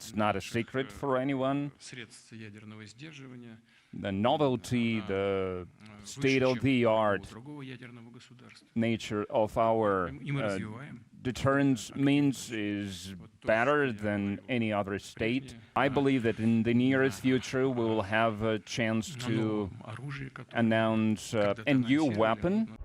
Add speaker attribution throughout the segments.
Speaker 1: it's not a secret for anyone. The novelty, the state-of-the-art nature of our deterrence means is better than any other state. I believe that in the nearest future we will have a chance to announce a new weapon.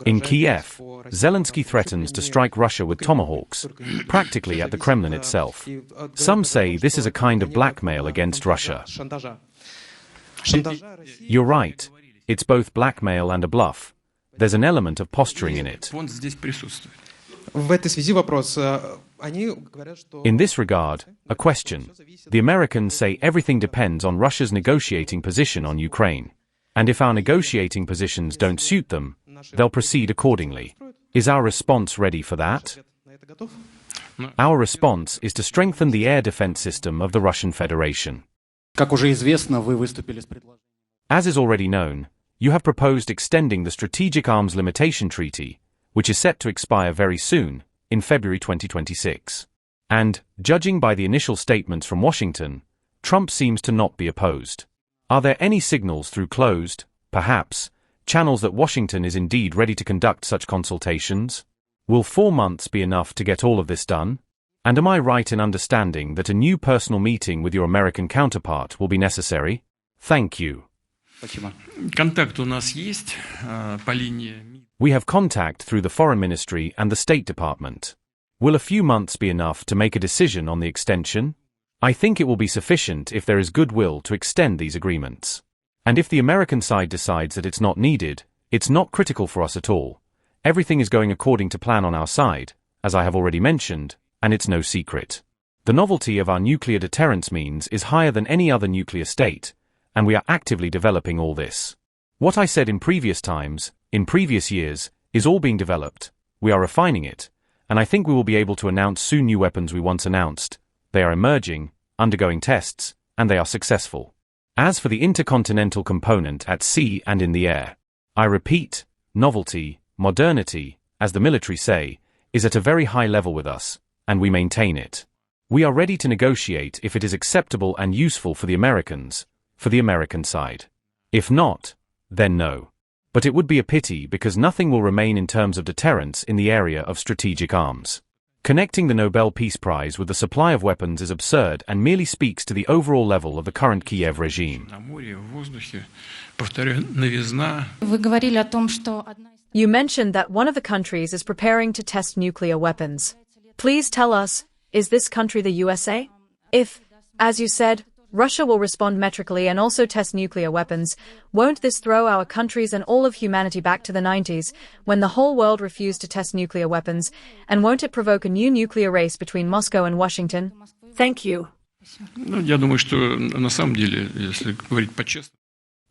Speaker 2: In Kiev, Zelensky threatens to strike Russia with Tomahawks, practically at the Kremlin itself. Some say this is a kind of blackmail against Russia. You're right. It's both blackmail and a bluff. There's an element of posturing in it. In this regard, a question. The Americans say everything depends on Russia's negotiating position on Ukraine. And if our negotiating positions don't suit them, they'll proceed accordingly. Is our response ready for that? Our response is to strengthen the air defense system of the Russian Federation. As is already known, you have proposed extending the Strategic Arms Limitation Treaty, which is set to expire very soon, in February 2026. And, judging by the initial statements from Washington, Trump seems to not be opposed. Are there any signals through closed, perhaps, channels that Washington is indeed ready to conduct such consultations? Will 4 months be enough to get all of this done? And am I right in understanding that a new personal meeting with your American counterpart will be necessary? Thank you. We have contact through the Foreign Ministry and the State Department. Will a few months be enough to make a decision on the extension? I think it will be sufficient if there is goodwill to extend these agreements. And if the American side decides that it's not needed, it's not critical for us at all. Everything is going according to plan on our side, as I have already mentioned, and it's no secret. The novelty of our nuclear deterrence means is higher than any other nuclear state, and we are actively developing all this. What I said in previous times, in previous years, is all being developed. We are refining it, and I think we will be able to announce soon new weapons we once announced. They are emerging, undergoing tests, and they are successful. As for the intercontinental component at sea and in the air, I repeat, novelty, modernity, as the military say, is at a very high level with us, and we maintain it. We are ready to negotiate if it is acceptable and useful for the Americans, for the American side. If not, then no. But it would be a pity because nothing will remain in terms of deterrence in the area of strategic arms. Connecting the Nobel Peace Prize with the supply of weapons is absurd and merely speaks to the overall level of the current Kiev regime.
Speaker 3: You mentioned that one of the countries is preparing to test nuclear weapons. Please tell us, is this country the USA? If, as you said, Russia will respond metrically and also test nuclear weapons, won't this throw our countries and all of humanity back to the 90s, when the whole world refused to test nuclear weapons, and won't it provoke a new nuclear race between Moscow and Washington? Thank you.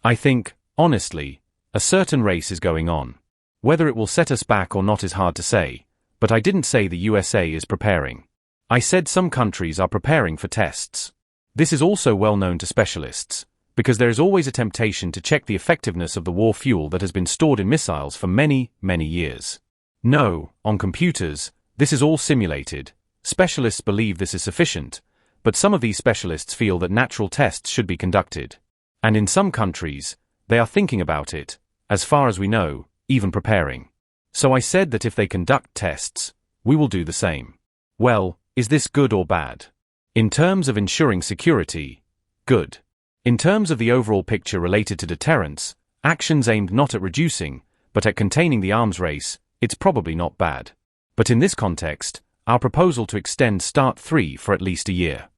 Speaker 2: I think, honestly, a certain race is going on. Whether it will set us back or not is hard to say, but I didn't say the USA is preparing. I said some countries are preparing for tests. This is also well known to specialists, because there is always a temptation to check the effectiveness of the war fuel that has been stored in missiles for many, many years. No, on computers, this is all simulated. Specialists believe this is sufficient, but some of these specialists feel that natural tests should be conducted. And in some countries, they are thinking about it, as far as we know, even preparing. So I said that if they conduct tests, we will do the same. Well, is this good or bad? In terms of ensuring security, good. In terms of the overall picture related to deterrence, actions aimed not at reducing, but at containing the arms race, it's probably not bad. But in this context, our proposal to extend START 3 for at least a year